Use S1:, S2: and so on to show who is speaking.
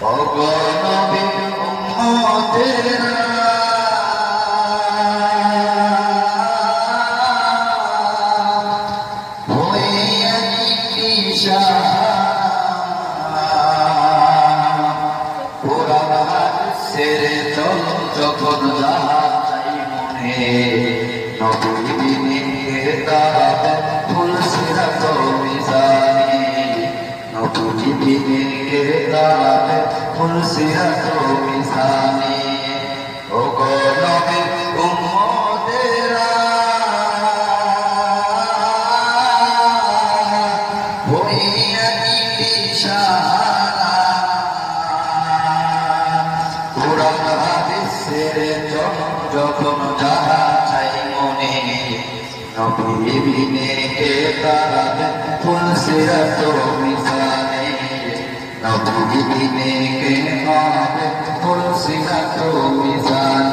S1: ওগো নবীর উম্মতেরা হইয়া কোরআন হাদিসের চল যখন যাহা চাই মনে নবী বিনে কেতাব ফুল সিরাত মিজানে নবী বিনে কেতাব ফুল সিরাত মিজানে ওগো নবীর উম্মতেরা হইয়া দিশাহারা কোরআন হাদিসের যখন যাহা চাই মনে নবী বিনে কেতাব ফুল সিরাত মিজানে নবী বিনে কেতাব ফুল সিরাত মিজানে